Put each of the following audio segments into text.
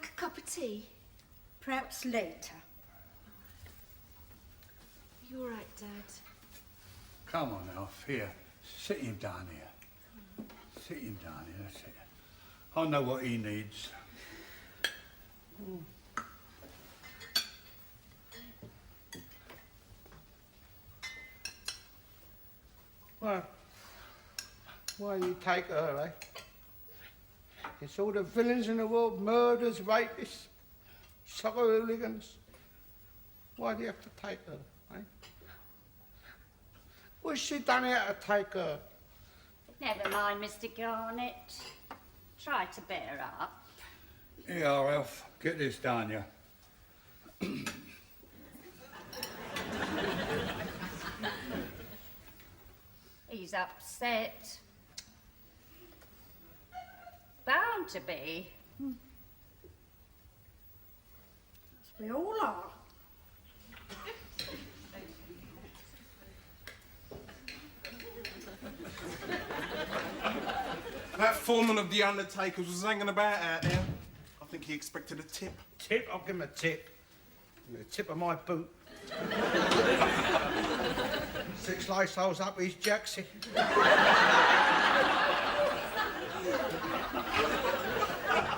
like a cup of tea? Perhaps later. You all right, Dad? Come on, Alf. Here, sit him down here. Sit him down here, that's it. I know what he needs. Well, why you take her, eh? It's all the villains in the world, murderers, rapists, soccer hooligans. Why do you have to take her, eh? What's she done here to take her? Never mind, Mr. Garnett. Try to bear up. Here you are, Alf. Get this down here. He's upset. Bound to be. We all are. That foreman of the Undertakers was hanging about out there. I think he expected a tip. Tip? I'll give him a tip. Give him a tip of my boot. 6 lace holes up his jacksie.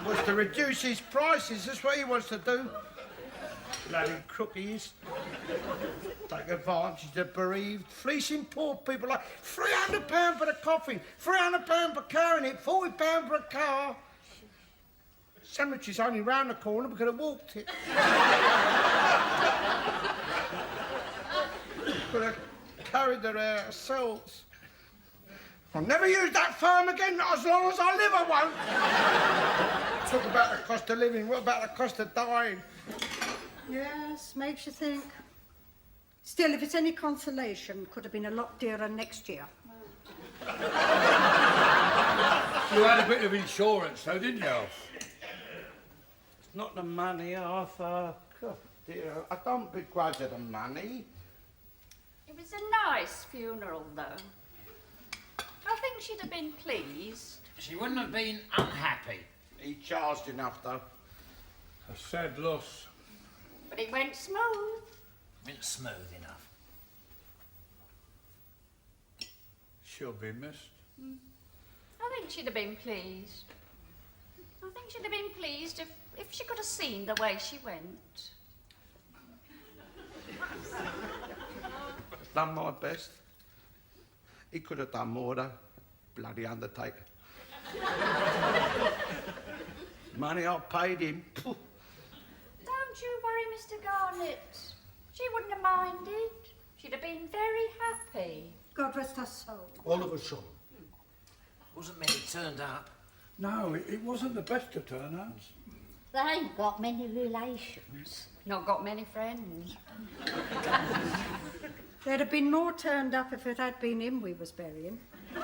Was to reduce his prices. That's what he wants to do. Bloody crook he is. Take advantage of the bereaved, fleecing poor people like £300 for the coffin, £300 for carrying it, £40 for a car. Cemetery's only round the corner, we could have walked it. Could have carried her there ourselves. I'll never use that firm again, not as long as I live, I won't. Talk about the cost of living, what about the cost of dying? Yes, makes you think. Still, if it's any consolation, could have been a lot dearer next year. You had a bit of insurance, though, didn't you, Alf? It's not the money, Arthur. God, dear, I don't begrudge her the money. It was a nice funeral, though. I think she'd have been pleased. She wouldn't have been unhappy. He charged enough, though. A sad loss. But it went smooth. Went smooth enough. She'll be missed. I think she'd have been pleased. I think she'd have been pleased if she could have seen the way she went. Done my best. He could have done more, though. Bloody undertaker. Money I paid him. Don't you worry, Mr. Garnett. She wouldn't have minded. She'd have been very happy. God rest her soul. All of a sudden. Wasn't many turned up. No, it wasn't the best of turnouts. They ain't got many relations. Not got many friends. There'd have been more turned up if it had been him we was burying. I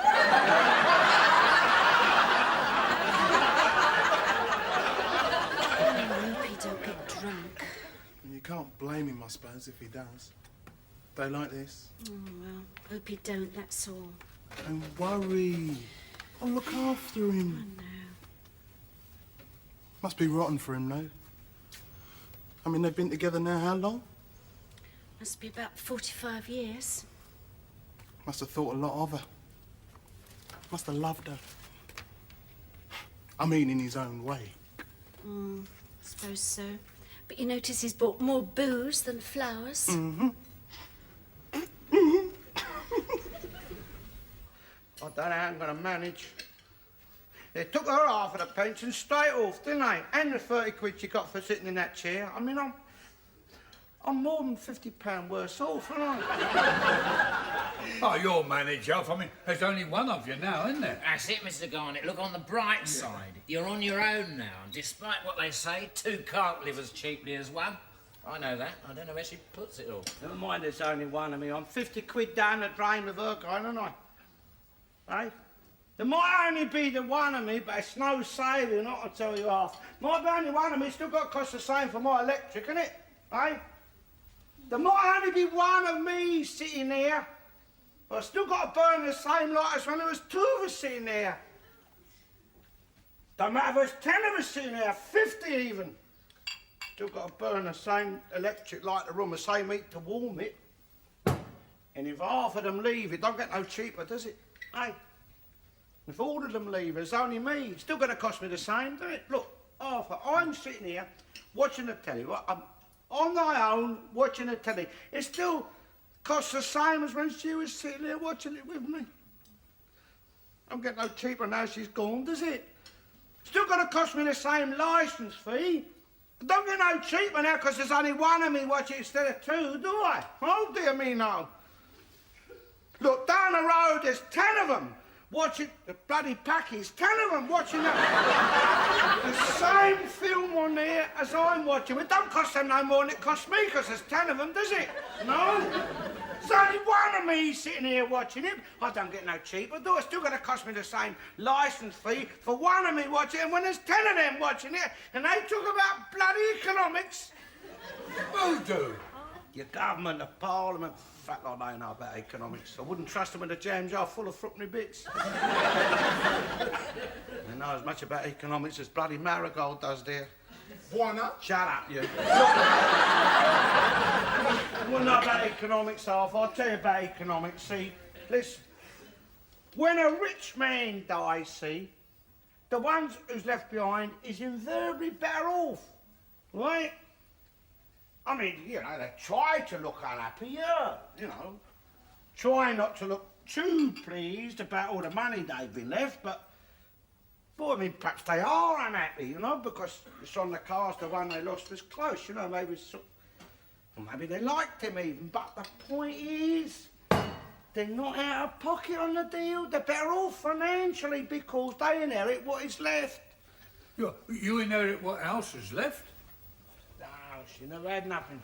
hope he don't get drunk. You can't blame him, I suppose, if he does. They like this. Oh, well, hope he don't, that's all. Don't worry. I'll look after him. I know. Must be rotten for him, though. I mean, they've been together now how long? Must be about 45 years. Must have thought a lot of her. Must have loved her. I mean, in his own way. I suppose so. But you notice he's bought more booze than flowers. I don't know how I'm going to manage. They took her half of the pension straight off, didn't they? And the 30 quid she got for sitting in that chair. I mean, I'm more than £50 worse off, aren't I? Oh, you'll manage, Alf. I mean, there's only one of you now, isn't there? That's it, Mr. Garnett. Look on the bright side. You're on your own now, and despite what they say, two can't live as cheaply as one. I know that. I don't know where she puts it all. Never mind, there's only one of me. I'm 50 quid down the drain with her going, aren't I? Eh? There might only be the one of me, but it's no saving, I can tell you half. Might be only one of me, still got to cost the same for my electric, innit? Eh? There might only be one of me sitting there, but I still got to burn the same light as when there was two of us sitting there. Don't matter if there's 10 of us sitting there, 50 even. Still got to burn the same electric light the room, the same heat to warm it. And if half of them leave, it don't get no cheaper, does it? Hey? If all of them leave, it's only me. It's still going to cost me the same, doesn't it? Look, Arthur, I'm sitting here watching the telly. Right? I'm on my own watching the telly. It still costs the same as when she was sitting there watching it with me. Don't get no cheaper now she's gone, does it? Still going to cost me the same licence fee. Don't get no cheaper now because there's only one of me watching instead of two, do I? Oh, dear me, no. Look, down the road, there's 10 of them watching the bloody packies. 10 of them watching the same film on there as I'm watching. It don't cost them no more than it costs me because there's 10 of them, does it? No. There's only one of me sitting here watching it. I don't get no cheaper, do I? It's still going to cost me the same licence fee for one of me watching it when there's 10 of them watching it and they talk about bloody economics. Who do? Your government, the parliament, fat like they know about economics. I wouldn't trust them with a jam jar full of fruit bits. They know as much about economics as bloody Marigold does there. Why not? Shut up, you. I wouldn't know about economics, Arthur. I'll tell you about economics, see. Listen, when a rich man dies, see, the ones who's left behind is invariably better off, right? I mean, you know, they try to look unhappy, yeah, you know. Try not to look too pleased about all the money they've been left, but I mean, perhaps they are unhappy, you know, because it's on the cards the one they lost was close, you know, maybe or maybe they liked him even, but the point is, they're not out of pocket on the deal. They're better off financially because they inherit what is left. You inherit what else is left? No, she never had nothing.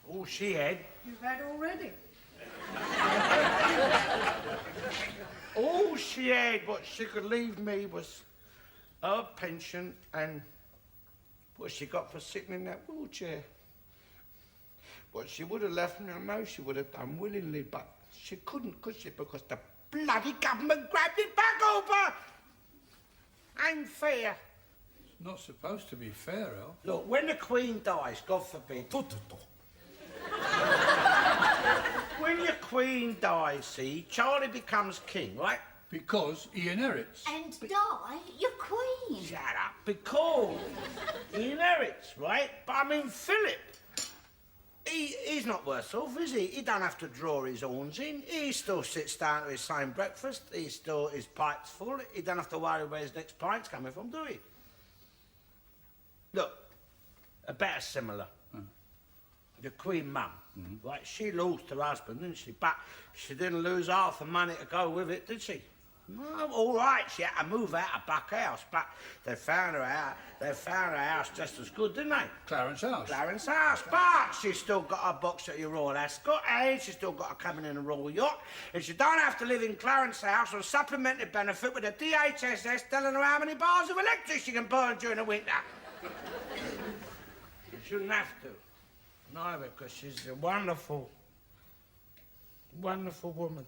All she had... You've had already. All she had, what she could leave me, was her pension and what she got for sitting in that wheelchair. What she would have left me, I know she would have done willingly, but she couldn't, could she? Because the bloody government grabbed it back over. Ain't fair. It's not supposed to be fair, Al. Look, when the Queen dies, God forbid. When your Queen dies, see, Charlie becomes king, right? Because he inherits. And die, your queen. Shut up. Because he inherits, right? But I mean, Philip, he's not worse off, is he? He don't have to draw his horns in. He still sits down to his same breakfast. His pipe's full. He don't have to worry where his next pint's coming from, do he? Look, a better similar. The Queen Mum, right? She lost her husband, didn't she? But she didn't lose half the money to go with it, did she? No, all right, she had to move out of Buck House, but they found her house just as good, didn't they? Clarence House. Clarence House, but she's still got her box at your Royal Ascot, and she's still got her coming in a Royal Yacht, and she don't have to live in Clarence House on supplementary benefit with the DHSS telling her how many bars of electric she can burn during the winter. She shouldn't have to. No, because she's a wonderful, wonderful woman.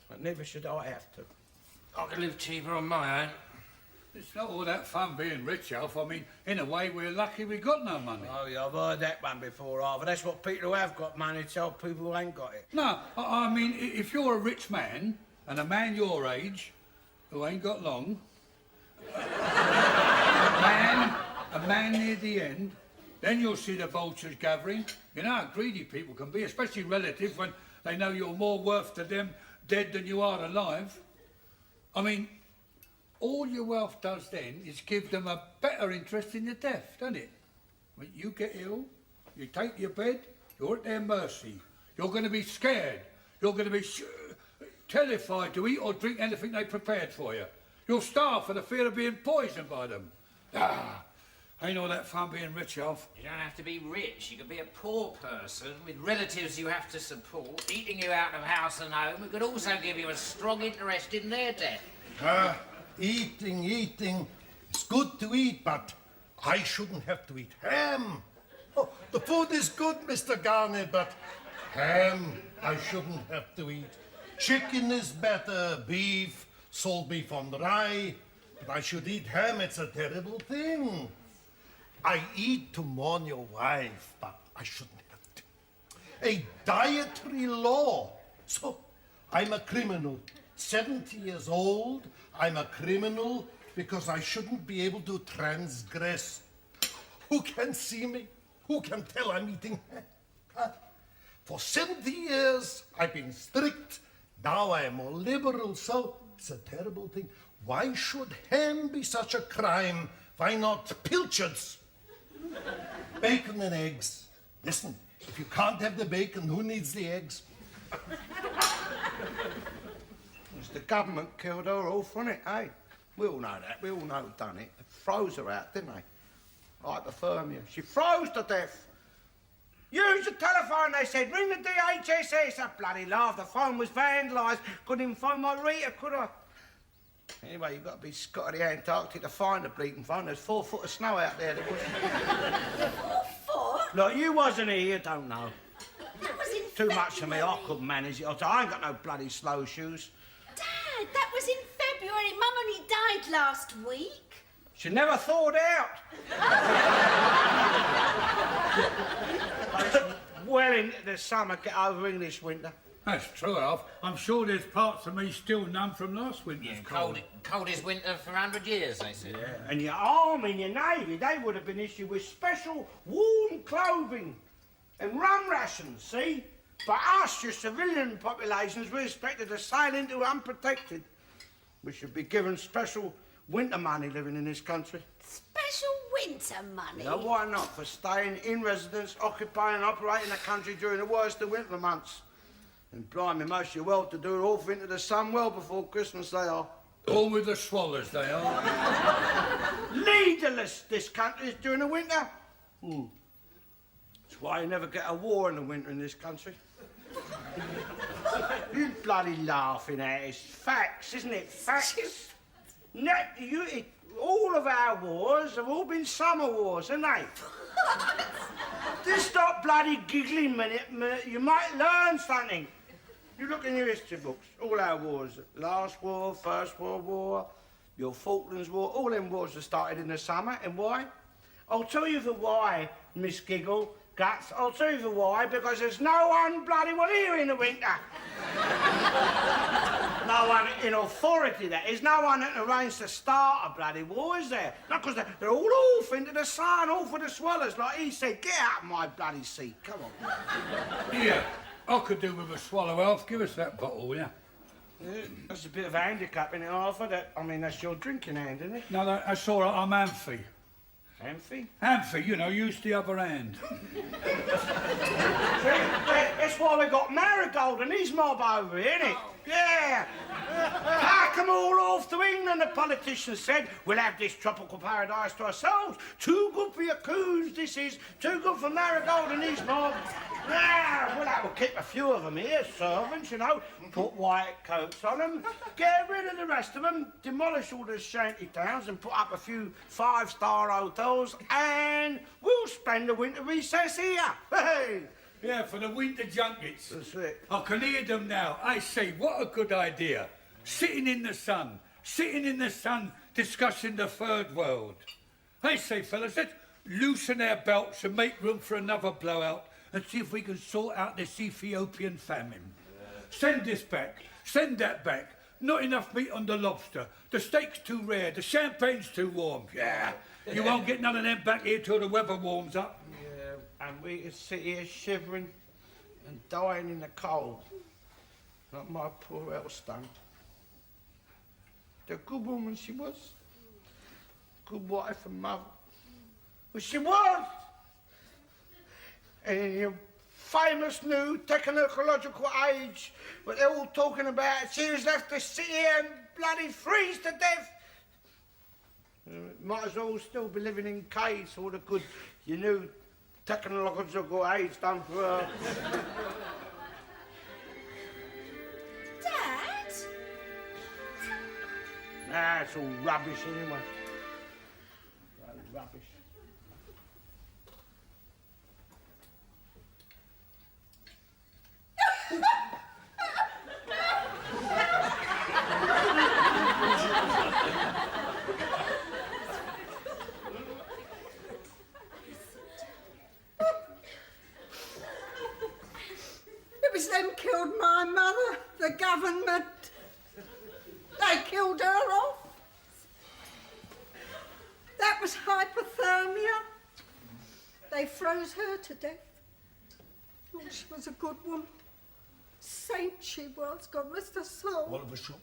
But never should I have to. I could live cheaper on my own. It's not all that fun being rich, Alf. I mean, in a way, we're lucky we got no money. Oh, yeah, I've heard that one before, Arthur. That's what people who have got money tell people who ain't got it. No, I mean, if you're a rich man, and a man your age, who ain't got long, a man near the end, then you'll see the vultures gathering. You know how greedy people can be, especially relatives, when they know you're more worth to them dead than you are alive. I mean, all your wealth does then is give them a better interest in your death, doesn't it? When you get ill, you take your bed, you're at their mercy. You're going to be scared. You're going to be terrified to eat or drink anything they prepared for you. You'll starve for the fear of being poisoned by them. Ain't all that fun being rich, Alf. You don't have to be rich. You can be a poor person with relatives you have to support, eating you out of house and home. It could also give you a strong interest in their death. Eating. It's good to eat, but I shouldn't have to eat ham. Oh, the food is good, Mr. Garnett, but ham I shouldn't have to eat. Chicken is better, beef, salt beef on the rye. But I should eat ham, it's a terrible thing. I eat to mourn your wife, but I shouldn't have to. A dietary law. So, I'm a criminal. 70 years old, I'm a criminal because I shouldn't be able to transgress. Who can see me? Who can tell I'm eating ham? Huh? For 70 years, I've been strict. Now I am more liberal, so it's a terrible thing. Why should ham be such a crime? Why not pilchards? Bacon and eggs. Listen, if you can't have the bacon, who needs the eggs? It's the government killed her off, wasn't it, eh? We all know that. We all know who done it. They froze her out, didn't they? Hypothermia. She froze to death. Use the telephone, they said. Ring the DHS. It's a bloody laugh. The phone was vandalised. Couldn't even find my Rita, could I? Anyway, you've got to be Scott of the Antarctic to find the bleating phone. There's 4 foot of snow out there. 4 foot? Look, you wasn't here, you don't know. That was in Too February. much for me, I couldn't manage it. I ain't got no bloody slow shoes. Dad, that was in February. Mum only died last week. She never thawed out. Well into the summer, get over English winter. That's true, Alf. I'm sure there's parts of me still numb from last winter's cold. Coldest winter for 100 years, they said. Yeah. And your army and your navy, they would have been issued with special warm clothing and rum rations, see? But us, your civilian populations, we're expected to sail into unprotected. We should be given special winter money living in this country. Special winter money? Now, why not? For staying in residence, occupying and operating the country during the worst of winter months. And blimey, most of you well-to-do are off into the sun well before Christmas, they are. All with the swallows, they are. Leaderless, this country is during the winter. That's why you never get a war in the winter in this country. You bloody laughing at it. It's facts, isn't it? Facts. All of our wars have all been summer wars, haven't they? Just stop bloody giggling a minute. You might learn something. You look in your history books, all our wars. Last war, First World War, your Falklands War, all them wars have started in the summer. And why? I'll tell you the why, Miss Giggle Guts. I'll tell you the why, because there's no one bloody well here in the winter. No one in authority, that is. No one that arranged to start a bloody war, is there? Not because they're all off into the sun, all for the swallows, like he said. Get out of my bloody seat, come on. Yeah, I could do with a swallow, Alf. Give us that bottle, yeah? That's a bit of a handicap, isn't it, Arthur? That's your drinking hand, isn't it? No, that's all right. I'm Amphy. Amphy? Amphy, you know, use the other hand. That's why we got Marigold and his mob over here, isn't it? Yeah. Pack 'em all off to England, the politicians said. We'll have this tropical paradise to ourselves. Too good for your coos, this is. Too good for Marigold and his mob. Yeah, well, that will keep a few of them here, servants, you know. Put white coats on them. Get rid of the rest of them. Demolish all the shanty towns and put up a few 5-star hotels. And we'll spend the winter recess here. Hey! Yeah, for the winter junkets. That's it. I can hear them now. I say, what a good idea. Sitting in the sun, discussing the third world. I say, fellas, let's loosen our belts and make room for another blowout and see if we can sort out this Ethiopian famine. Send this back, send that back. Not enough meat on the lobster. The steak's too rare, the champagne's too warm. Yeah, you won't get none of them back here till the weather warms up. And we could sit here shivering and dying in the cold, like my poor Elstone. The good woman she was, good wife and mother. Well, she was. And in your famous new technological age, what they're all talking about, she was left to sit here and bloody freeze to death. Might as well still be living in caves, all the good, you knew, technological age done for her. Dad? Nah, it's all rubbish anyway. Rubbish. government. They killed her off. That was hypothermia. They froze her to death. Oh, she was a good woman. Saint she was, God rest her soul. All of a sudden.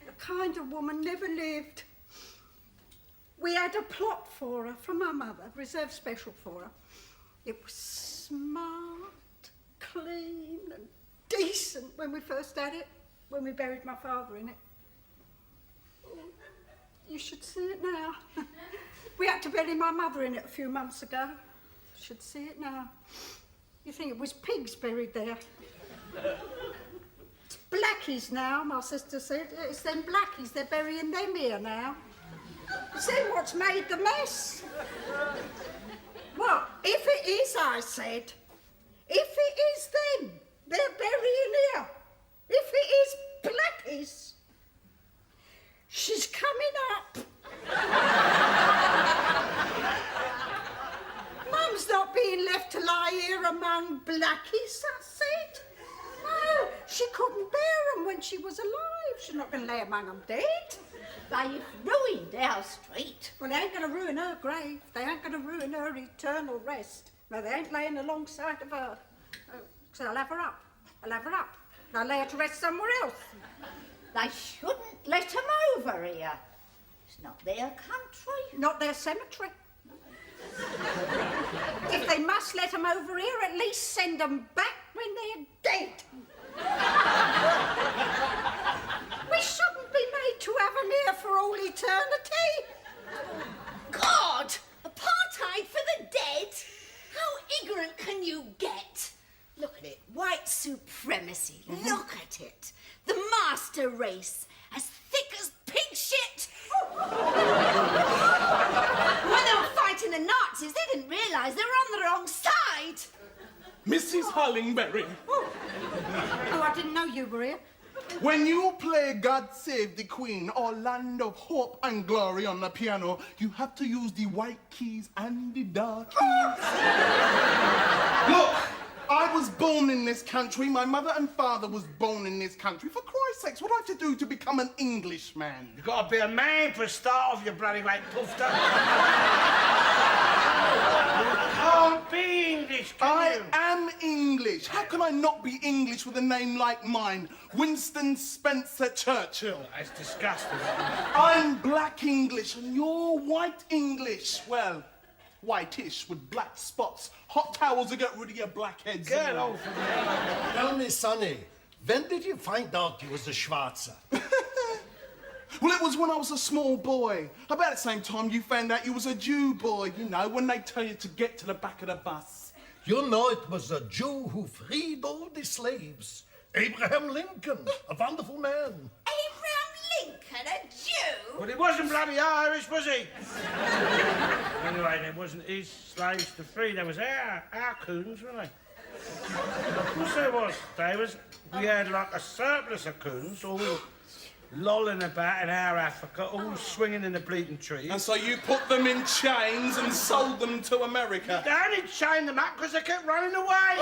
The kind of woman never lived. We had a plot for her from our mother, reserved special for her. It was smart, clean and decent when we first had it, when we buried my father in it. Oh, you should see it now. We had to bury my mother in it a few months ago. You should see it now. You think it was pigs buried there. It's blackies now, my sister said. It's them blackies, they're burying them here now. It's them what's made the mess. Well, if it is, I said, if it is them, they're burying here. If it is blackies, she's coming up. Mum's not being left to lie here among blackies, I said. No, she couldn't bear them when she was alive. She's not going to lay among them dead. They've ruined our street. Well, they ain't going to ruin her grave. They ain't going to ruin her eternal rest. No, they ain't laying alongside of her. So I'll have her up. I'll have her up. I'll lay her to rest somewhere else. They shouldn't let them over here. It's not their country. Not their cemetery. If they must let them over here, at least send them back when they're dead. We shouldn't be made to have them here for all eternity. God! Apartheid for the dead? How ignorant can you get? Look at it. White supremacy. Look at it. The master race. As thick as pig shit. When they were fighting the Nazis, they didn't realise they were on the wrong side. Mrs. Hollingberry, Oh, I didn't know you were here. when you play God Save the Queen or Land of Hope and Glory on the piano, you have to use the white keys and the dark keys. Look, I was born in this country. My mother and father was born in this country. For Christ's sakes, what do I have to do to become an Englishman? You've got to be a man for a start off, you bloody great poofter. You can't be English, can I you? am English. How can I not be English with a name like mine? Winston Spencer Churchill. That's disgusting. I'm black English and you're white English. Well, whitish with black spots. Hot towels to get rid of your blackheads. Get off of me. Tell me, Sonny, when did you find out you was a Schwarzer? Well, it was when I was a small boy. About the same time you found out you was a Jew boy, you know, when they tell you to get to the back of the bus. You know it was a Jew who freed all the slaves. Abraham Lincoln, a wonderful man. Abraham Lincoln, a Jew? But he wasn't bloody Irish, was he? Anyway, it wasn't his slaves to free. They was our coons, weren't they? Of course they was. We had like a surplus of coons, all lolling about in our Africa, all swinging in the bleeding trees. And so you put them in chains and sold them to America. They only chained them up because they kept running away.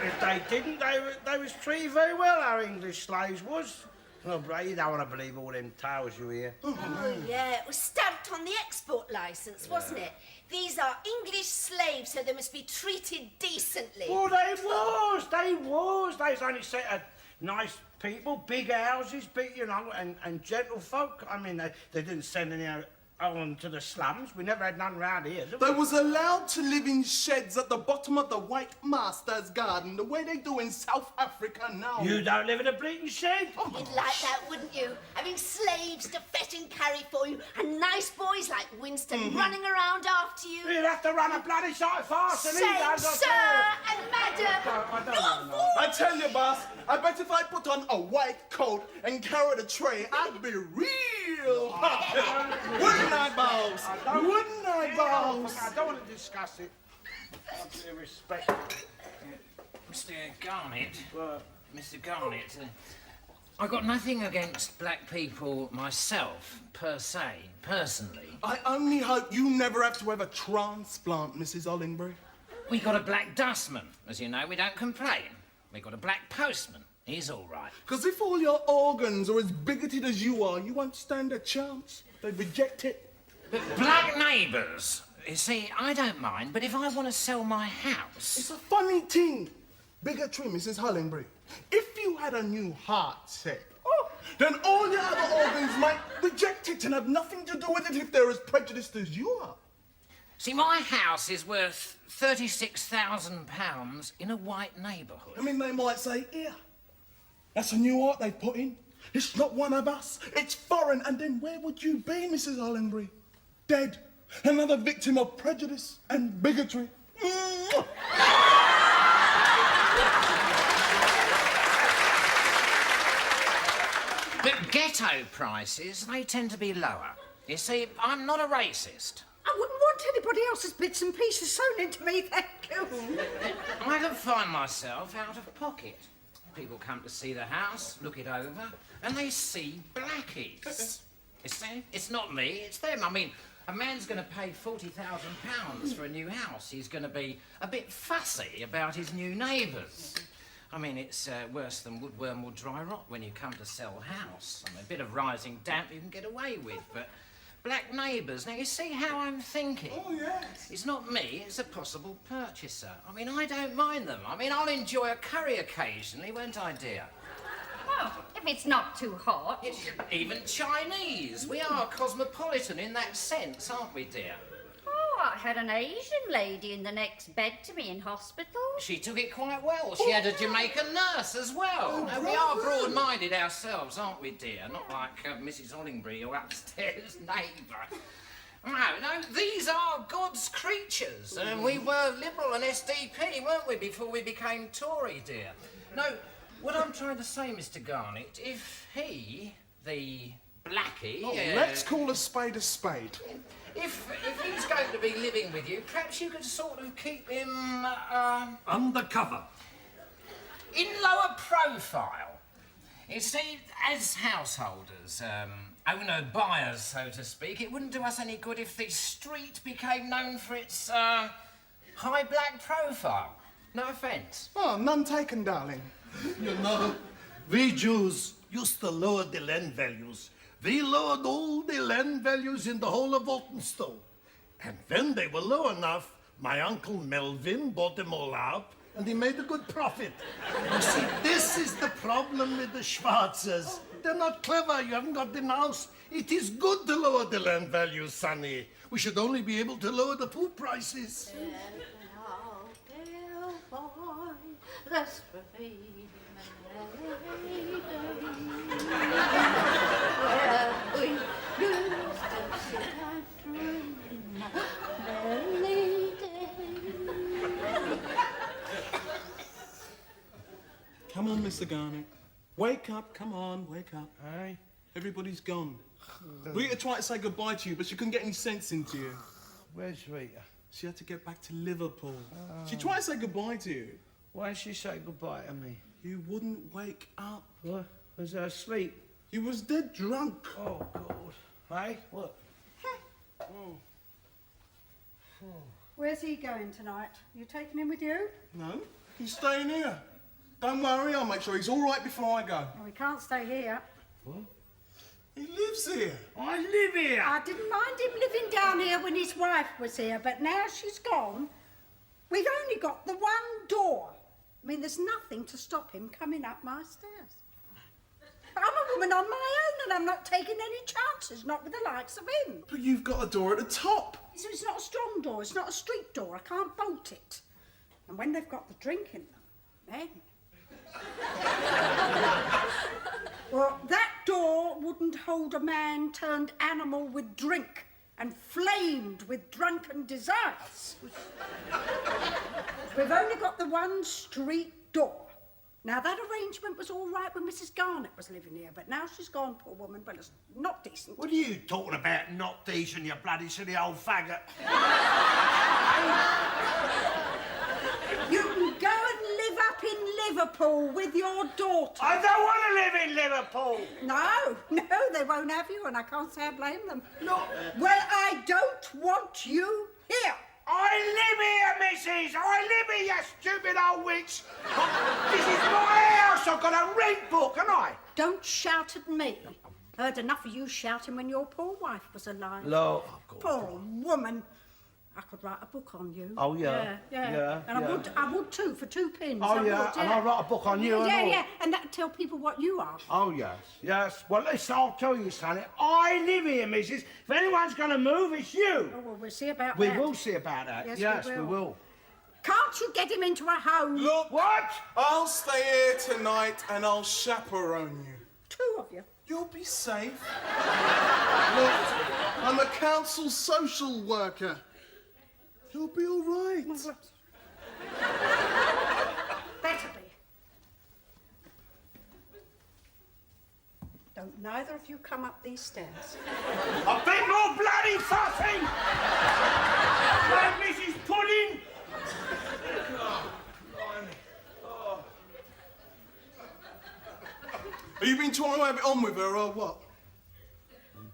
If they didn't, they was treated very well, our English slaves was. Oh, bro, you don't want to believe all them tales you hear. Oh, yeah, it was stamped on the export licence, wasn't it? These are English slaves, so they must be treated decently. Oh, they was. They was only set of nice people, big houses, big, you know, and gentle folk. I mean, they didn't send any on to the slums. We never had none round here, did we? They was allowed to live in sheds at the bottom of the white master's garden, the way they do in South Africa now. You don't live in a bleating shed? Oh, my You'd like that, wouldn't you? Having slaves to fetch and carry for you, and nice boys like Winston running around after you. You'd have to run a bloody sight faster than he Say, does, I sir tell and madam, I don't you're know. I tell you, boss, I bet if I put on a white coat and carried a tray, I'd be real popular. Wouldn't I, boss? Wouldn't I, boss? I don't want to discuss it. Out of respect. Mr. Garnett, Well, Mr. Garnett, I've got nothing against black people myself, per se, personally. I only hope you never have to have a transplant, Mrs. Hollingbury. We got a black dustman. As you know, we don't complain. We got a black postman. He's all right. Because if all your organs are as bigoted as you are, you won't stand a chance. They'd reject it. But black neighbours, you see, I don't mind, but if I want to sell my house... It's a funny thing. Bigotry, Mrs. Hollingbury. If you had a new heart set, then all your other organs might reject it and have nothing to do with it if they're as prejudiced as you are. See, my house is worth £36,000 in a white neighbourhood. I mean, they might say, here, that's a new heart they've put in. It's not one of us. It's foreign. And then where would you be, Mrs. Hollingbury? Dead. Another victim of prejudice and bigotry. But ghetto prices, they tend to be lower. You see, I'm not a racist. I wouldn't want anybody else's bits and pieces sewn into me, thank you. I can find myself out of pocket. People come to see the house, look it over, and they see blackies. You see? It's not me, it's them. I mean, a man's going to pay £40,000 for a new house. He's going to be a bit fussy about his new neighbours. I mean, it's worse than woodworm or dry rot when you come to sell a house. I mean, a bit of rising damp you can get away with, but black neighbours. Now, you see how I'm thinking? Oh, yes. It's not me, it's a possible purchaser. I mean, I don't mind them. I mean, I'll enjoy a curry occasionally, won't I, dear? Well, if it's not too hot. Even Chinese. We are cosmopolitan in that sense, aren't we, dear? Oh, I had an Asian lady in the next bed to me in hospital. She took it quite well. She had a Jamaican nurse as well. Now, we are broad-minded ourselves, aren't we, dear? Not like Mrs. Hollingbury, your upstairs neighbour. No, these are God's creatures. We were Liberal and SDP, weren't we, before we became Tory, dear? No, what I'm trying to say, Mr. Garnett, if he, the blackie... let's call a spade a spade. If he's going to be living with you, perhaps you could sort of keep him, Undercover. in lower profile. You see, as householders, owner-buyers, so to speak, it wouldn't do us any good if the street became known for its, high black profile. No offence. Oh, none taken, darling. You know, we Jews used to lower the land values. We lowered all the land values in the whole of Walthamstow. And when they were low enough, my Uncle Melvin bought them all up and he made a good profit. You see, this is the problem with the Schwarzers. They're not clever, you haven't got the mouse. It is good to lower the land values, Sonny. We should only be able to lower the food prices. That's Come on, Mr. Garnett. Wake up, come on, wake up. Aye. Everybody's gone. Rita tried to say goodbye to you, but she couldn't get any sense into you. Where's Rita? She had to get back to Liverpool. She tried to say goodbye to you. Why did she say goodbye to me? You wouldn't wake up. What? Was I asleep? You was dead drunk. Oh, God. Hey, what? Where's he going tonight? You taking him with you? No, he's staying here. Don't worry, I'll make sure he's all right before I go. Well, he can't stay here. What? He lives here. I live here! I didn't mind him living down here when his wife was here, but now she's gone, we've only got the one door. I mean, there's nothing to stop him coming up my stairs. I'm a woman on my own and I'm not taking any chances, not with the likes of him. But you've got a door at the top. So it's not a strong door, it's not a street door, I can't bolt it. And when they've got the drink in them, then... Well, that door wouldn't hold a man turned animal with drink and flamed with drunken desires. We've only got the one street door. Now, that arrangement was all right when Mrs. Garnett was living here, but now she's gone, poor woman, but it's not decent. What are you talking about, not decent, you bloody silly old faggot? You can go and live up in Liverpool with your daughter. I don't want to live in Liverpool. No, they won't have you, and I can't say I blame them. Look. Well, I don't want you here. I live here, missus! I live here, you stupid old witch! This is my house! I've got a rent book, haven't I? Don't shout at me. Heard enough of you shouting when your poor wife was alive. Look, Poor woman. I could write a book on you. Oh, yeah? Yeah. Yeah, And yeah. I would too, for 2 pins. Oh, I yeah, would, and I'll write a book on you and yeah, all. Yeah, and that'd tell people what you are. Oh, yes, yes. Well, listen, I'll tell you, Sonny. I live here, missus. If anyone's going to move, it's you. Oh, well, we'll see about We that. will see about that. Yes, we will. Can't you get him into a home? Look, What? I'll stay here tonight and I'll chaperone you. 2 of you. You'll be safe. Look, I'm a council social worker. You'll be all right. Better be. Don't neither of you come up these stairs. A bit more bloody fussing! Like Mrs. Pudding! Have you been trying to have it on with her or what?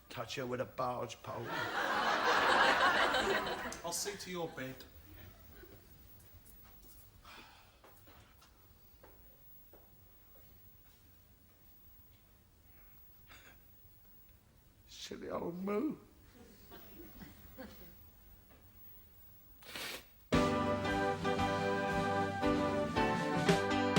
Touch her with a barge pole. I'll see to your bed. Silly old moo.